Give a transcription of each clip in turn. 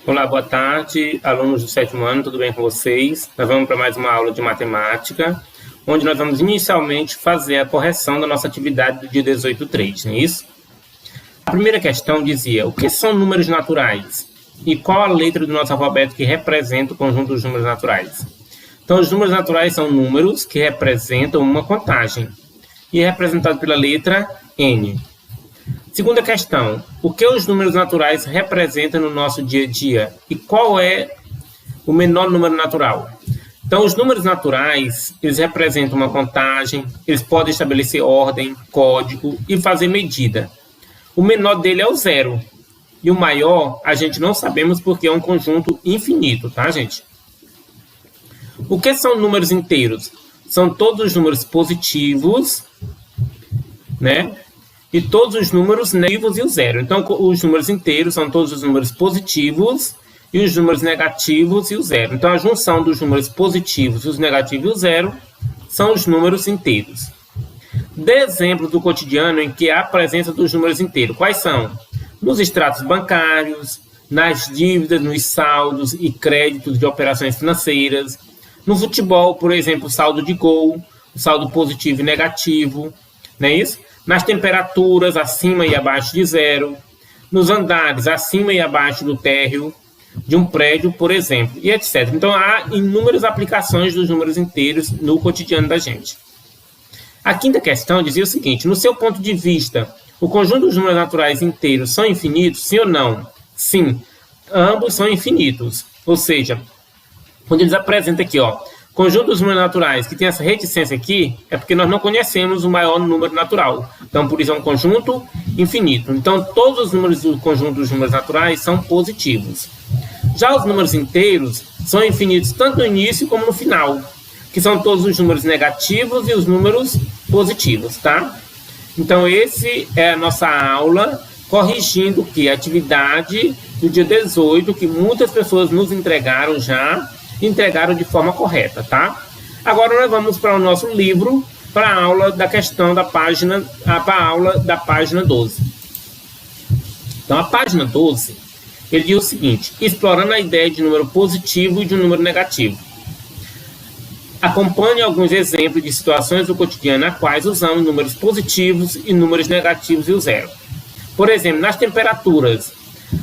Olá, boa tarde, alunos do 7º ano, tudo bem com vocês? Nós vamos para mais uma aula de matemática, onde nós vamos inicialmente fazer a correção da nossa atividade do dia 18.3, não é isso? A primeira questão dizia, o que são números naturais? E qual a letra do nosso alfabeto que representa o conjunto dos números naturais? Então, os números naturais são números que representam uma contagem, e é representado pela letra N. Segunda questão, o que os números naturais representam no nosso dia a dia? E qual é o menor número natural? Então, os números naturais, eles representam uma contagem, eles podem estabelecer ordem, código e fazer medida. O menor dele é o zero. E o maior, a gente não sabemos porque é um conjunto infinito, tá, gente? O que são números inteiros? São todos os números positivos, né? E todos os números negativos e o zero. Então, os números inteiros são todos os números positivos e os números negativos e o zero. Então, a junção dos números positivos, os negativos e o zero são os números inteiros. Dê exemplos do cotidiano em que há a presença dos números inteiros. Quais são? Nos extratos bancários, nas dívidas, nos saldos e créditos de operações financeiras. No futebol, por exemplo, o saldo de gol, o saldo positivo e negativo, não é isso? Nas temperaturas acima e abaixo de zero, nos andares acima e abaixo do térreo de um prédio, por exemplo, e etc. Então, há inúmeras aplicações dos números inteiros no cotidiano da gente. A quinta questão dizia o seguinte, no seu ponto de vista, o conjunto dos números naturais inteiros são infinitos, sim ou não? Sim, ambos são infinitos. Ou seja, quando eles apresentam aqui, ó, conjunto dos números naturais que tem essa reticência aqui, é porque nós não conhecemos o maior número natural. Então, por isso é um conjunto infinito. Então, todos os números do conjunto dos números naturais são positivos. Já os números inteiros são infinitos tanto no início como no final, que são todos os números negativos e os números positivos, tá? Então, esse é a nossa aula corrigindo que a atividade do dia 18, que muitas pessoas nos entregaram de forma correta, tá? Agora nós vamos para o nosso livro, para a aula da questão da página, para a aula da página 12. Então, a página 12, ele diz o seguinte, explorando a ideia de número positivo e de um número negativo. Acompanhe alguns exemplos de situações do cotidiano a quais usamos números positivos e números negativos e o zero. Por exemplo, nas temperaturas,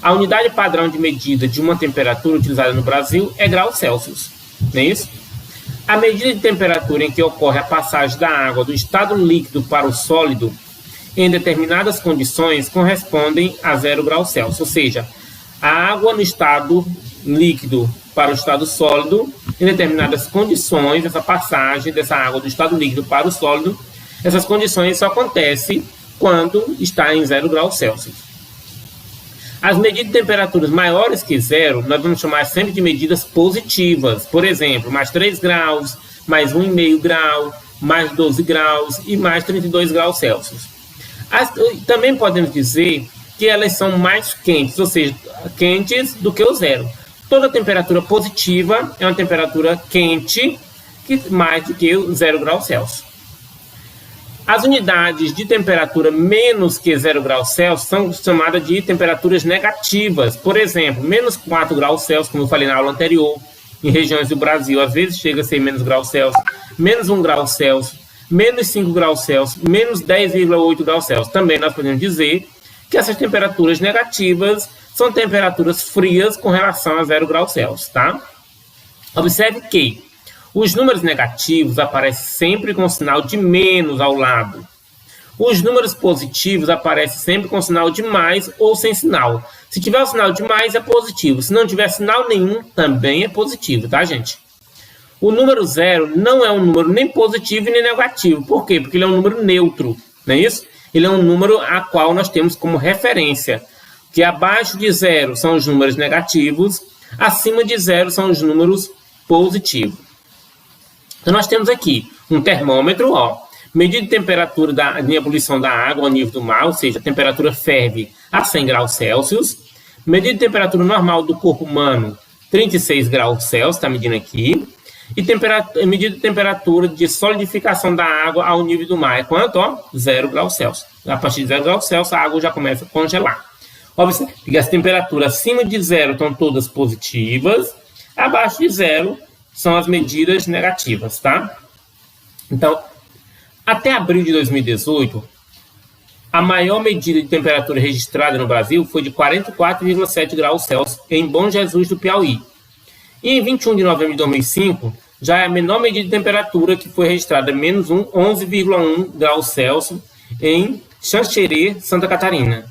a unidade padrão de medida de uma temperatura utilizada no Brasil é graus Celsius, não é isso? A medida de temperatura em que ocorre a passagem da água do estado líquido para o sólido em determinadas condições correspondem a 0 graus Celsius, ou seja, a água no estado líquido para o estado sólido, em determinadas condições, essa passagem dessa água do estado líquido para o sólido, essas condições só acontecem quando está em 0 graus Celsius. As medidas de temperaturas maiores que zero, nós vamos chamar sempre de medidas positivas. Por exemplo, mais 3 graus, mais 1,5 grau, mais 12 graus e mais 32 graus Celsius. Também podemos dizer que elas são mais quentes, ou seja, quentes do que o zero. Toda temperatura positiva é uma temperatura quente, mais do que o 0 graus Celsius. As unidades de temperatura menos que 0 graus Celsius são chamadas de temperaturas negativas. Por exemplo, menos 4 graus Celsius, como eu falei na aula anterior, em regiões do Brasil, às vezes chega a ser menos graus Celsius, menos 1 grau Celsius, menos 5 graus Celsius, menos 10,8 graus Celsius. Também nós podemos dizer que essas temperaturas negativas são temperaturas frias com relação a 0 graus Celsius, tá? Observe que os números negativos aparecem sempre com sinal de menos ao lado. Os números positivos aparecem sempre com sinal de mais ou sem sinal. Se tiver o sinal de mais, é positivo. Se não tiver sinal nenhum, também é positivo, tá, gente? O número zero não é um número nem positivo nem negativo. Por quê? Porque ele é um número neutro, não é isso? Ele é um número a qual nós temos como referência. Que abaixo de zero são os números negativos, acima de zero são os números positivos. Então, nós temos aqui um termômetro, ó, medida de temperatura de ebulição da água ao nível do mar, ou seja, a temperatura ferve a 100 graus Celsius. Medida de temperatura normal do corpo humano, 36 graus Celsius, está medindo aqui. E medida de temperatura de solidificação da água ao nível do mar é quanto? Ó, 0 graus Celsius. A partir de 0 graus Celsius, a água já começa a congelar. Observe que as temperaturas acima de zero estão todas positivas, abaixo de zero são as medidas negativas, tá? Então, até abril de 2018, a maior medida de temperatura registrada no Brasil foi de 44,7 graus Celsius em Bom Jesus do Piauí. E em 21 de novembro de 2005, já é a menor medida de temperatura que foi registrada, menos 11,1 graus Celsius em Xanxerê, Santa Catarina.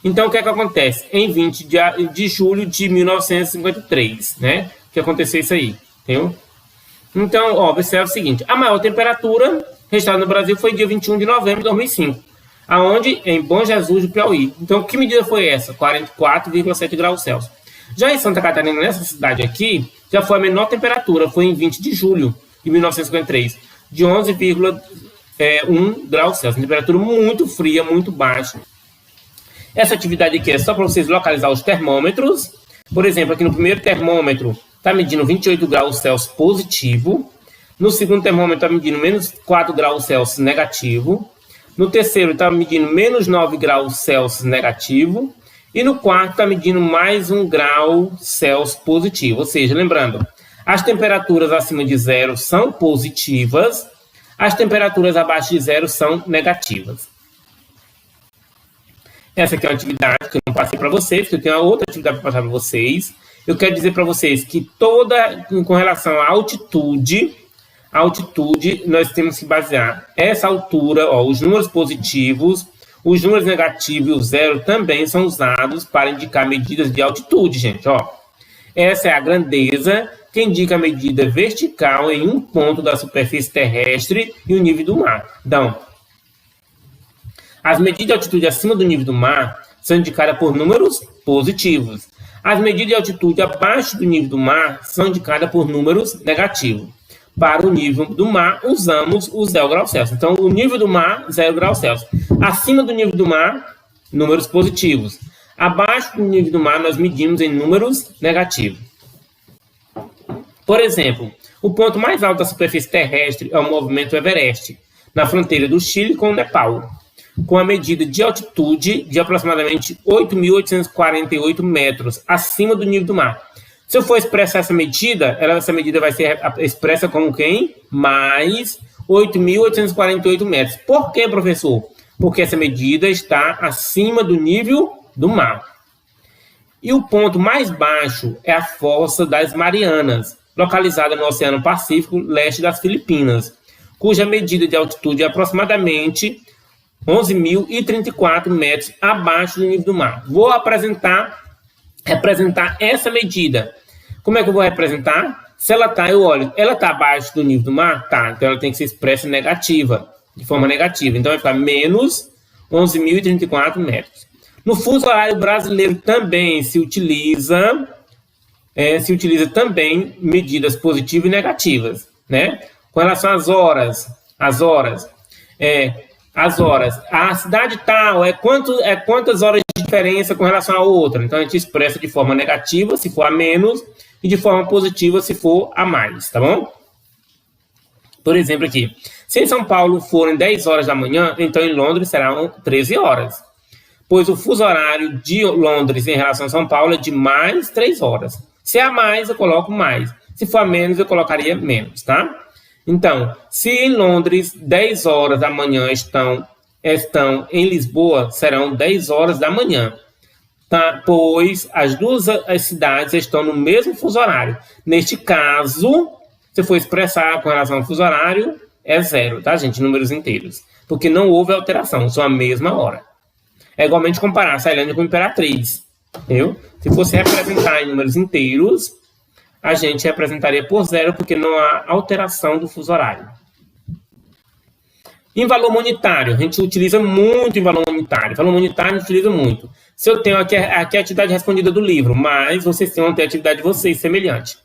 Então, o que é que acontece? Em 20 de julho de 1953, né? Que aconteceu isso aí, entendeu? Então, observe o seguinte, a maior temperatura registrada no Brasil foi dia 21 de novembro de 2005, aonde? Em Bom Jesus do Piauí. Então, que medida foi essa? 44,7 graus Celsius. Já em Santa Catarina, nessa cidade aqui, já foi a menor temperatura, foi em 20 de julho de 1953, de 11,1 graus Celsius. Temperatura muito fria, muito baixa. Essa atividade aqui é só para vocês localizar os termômetros. Por exemplo, aqui no primeiro termômetro está medindo 28 graus Celsius positivo. No segundo termômetro está medindo menos 4 graus Celsius negativo. No terceiro está medindo menos 9 graus Celsius negativo. E no quarto está medindo mais 1 grau Celsius positivo. Ou seja, lembrando, as temperaturas acima de zero são positivas, as temperaturas abaixo de zero são negativas. Essa aqui é uma atividade que eu não passei para vocês, que eu tenho uma outra atividade para passar para vocês. Eu quero dizer para vocês que com relação à altitude, nós temos que basear essa altura, os números positivos, os números negativos e o zero também são usados para indicar medidas de altitude, gente. Essa é a grandeza que indica a medida vertical em um ponto da superfície terrestre e o nível do mar. Então, as medidas de altitude acima do nível do mar são indicadas por números positivos. As medidas de altitude abaixo do nível do mar são indicadas por números negativos. Para o nível do mar, usamos o 0 graus Celsius. Então, o nível do mar, 0 graus Celsius. Acima do nível do mar, números positivos. Abaixo do nível do mar, nós medimos em números negativos. Por exemplo, o ponto mais alto da superfície terrestre é o movimento Everest, na fronteira do Chile com o Nepal, com a medida de altitude de aproximadamente 8.848 metros acima do nível do mar. Se eu for expressar essa medida vai ser expressa como quem? Mais 8.848 metros. Por que, professor? Porque essa medida está acima do nível do mar. E o ponto mais baixo é a Fossa das Marianas, localizada no Oceano Pacífico, leste das Filipinas, cuja medida de altitude é aproximadamente 11.034 metros abaixo do nível do mar. Vou representar essa medida. Como é que eu vou representar? Se ela está, ela está abaixo do nível do mar? Tá, então ela tem que ser expressa negativa, de forma negativa. Então vai ficar menos 11.034 metros. No fuso horário brasileiro também se utiliza também medidas positivas e negativas, né? Com relação às horas, a cidade tal é quantas horas de diferença com relação a outra. Então a gente expressa de forma negativa se for a menos e de forma positiva se for a mais, tá bom? Por exemplo aqui, se em São Paulo forem 10 horas da manhã, então em Londres serão 13 horas, pois o fuso horário de Londres em relação a São Paulo é de mais 3 horas. Se é a mais, eu coloco mais. Se for a menos, eu colocaria menos, tá? Então, se em Londres 10 horas da manhã estão em Lisboa, serão 10 horas da manhã, tá? Pois as duas cidades estão no mesmo fuso horário. Neste caso, se for expressar com relação ao fuso horário, é 0, tá, gente? Números inteiros. Porque não houve alteração, são a mesma hora. É igualmente comparar Ceilândia com Imperatriz, entendeu? Se fosse representar em números inteiros, a gente representaria por 0, porque não há alteração do fuso horário. Em valor monetário, a gente utiliza muito em valor monetário. Valor monetário a gente utiliza muito. Se eu tenho aqui a atividade respondida do livro, mas vocês têm a atividade de vocês semelhante.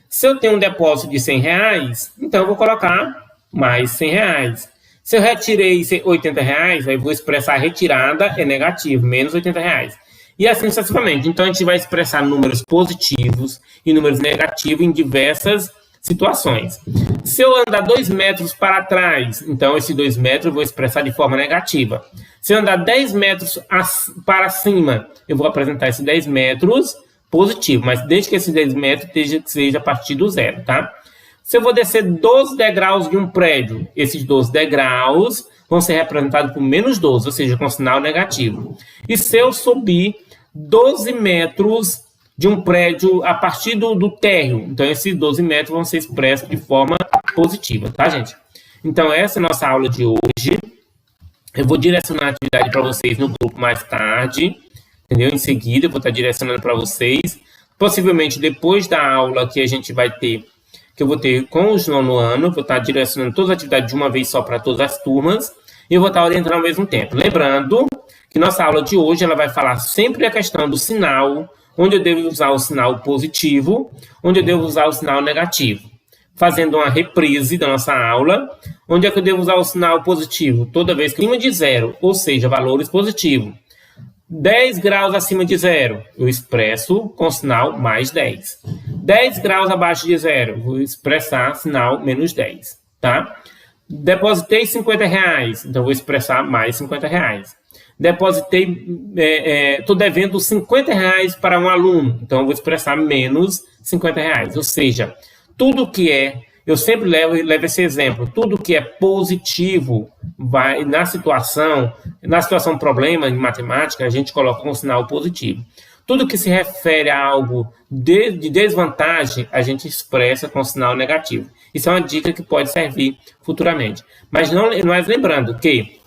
Se eu tenho um depósito de R$100, então eu vou colocar mais R$100. Se eu retirei R$80, aí eu vou expressar a retirada é negativo, menos R$80. E assim sucessivamente. Então, a gente vai expressar números positivos e números negativos em diversas situações. Se eu andar 2 metros para trás, então esse 2 metros eu vou expressar de forma negativa. Se eu andar 10 metros para cima, eu vou apresentar esses 10 metros positivo, mas desde que esses 10 metros seja a partir do zero, tá? Se eu vou descer 12 degraus de um prédio, esses 12 degraus vão ser representados por menos 12, ou seja, com sinal negativo. E se eu subir 12 metros de um prédio a partir do térreo, então esses 12 metros vão ser expressos de forma positiva, tá, gente? Então, essa é a nossa aula de hoje. Eu vou direcionar a atividade para vocês no grupo mais tarde, entendeu? Em seguida, eu vou estar direcionando para vocês. Possivelmente, depois da aula que a gente vai ter, que eu vou ter com os nono ano, vou estar direcionando todas as atividades de uma vez só para todas as turmas, e eu vou estar orientando ao mesmo tempo. Lembrando que nossa aula de hoje ela vai falar sempre a questão do sinal, onde eu devo usar o sinal positivo, onde eu devo usar o sinal negativo. Fazendo uma reprise da nossa aula, onde é que eu devo usar o sinal positivo? Toda vez que acima de zero, ou seja, valores positivos. 10 graus acima de zero, eu expresso com sinal mais 10. 10 graus abaixo de zero, vou expressar sinal menos 10, tá? Depositei R$50, então vou expressar mais R$50. Depositei, estou devendo R$50 para um aluno, então vou expressar menos R$50. Ou seja, tudo que eu sempre levo esse exemplo, tudo que é positivo vai na situação problema em matemática, a gente coloca um sinal positivo. Tudo que se refere a algo de desvantagem, a gente expressa com sinal negativo. Isso é uma dica que pode servir futuramente. Mas nós lembrando que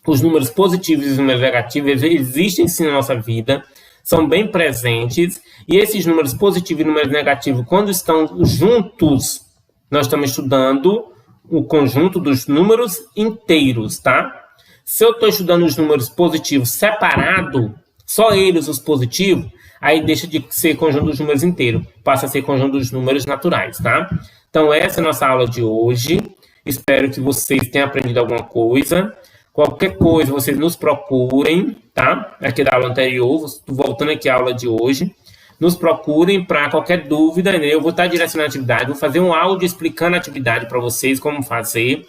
os números positivos e os números negativos existem sim na nossa vida, são bem presentes, e esses números positivos e números negativos, quando estão juntos, nós estamos estudando o conjunto dos números inteiros, tá? Se eu estou estudando os números positivos separado, só eles os positivos, aí deixa de ser conjunto dos números inteiros, passa a ser conjunto dos números naturais, tá? Então, essa é a nossa aula de hoje. Espero que vocês tenham aprendido alguma coisa. Qualquer coisa, vocês nos procurem, tá? Aqui da aula anterior, voltando aqui à aula de hoje. Nos procurem para qualquer dúvida, né? Eu vou estar direcionando a atividade, vou fazer um áudio explicando a atividade para vocês, como fazer,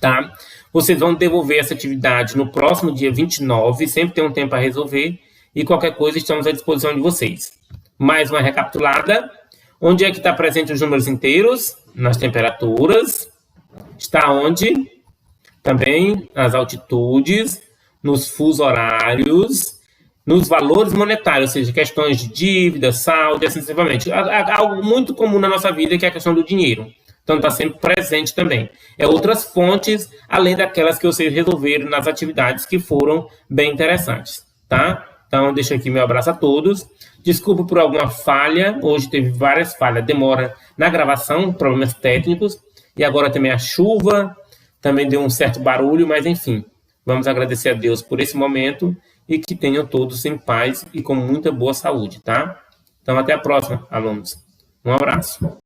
tá? Vocês vão devolver essa atividade no próximo dia 29, sempre tem um tempo para resolver, e qualquer coisa estamos à disposição de vocês. Mais uma recapitulada. Onde é que está presente os números inteiros? Nas temperaturas. Está onde? Também nas altitudes, nos fusos horários, nos valores monetários, ou seja, questões de dívida, saldo, assim sucessivamente. Algo muito comum na nossa vida, que é a questão do dinheiro. Então, está sempre presente também. Outras fontes, além daquelas que vocês resolveram nas atividades que foram bem interessantes, tá? Então, deixo aqui meu abraço a todos. Desculpa por alguma falha. Hoje teve várias falhas. Demora na gravação, problemas técnicos. E agora também a chuva. Também deu um certo barulho, mas enfim. Vamos agradecer a Deus por esse momento e que tenham todos em paz e com muita boa saúde, tá? Então, até a próxima, alunos. Um abraço.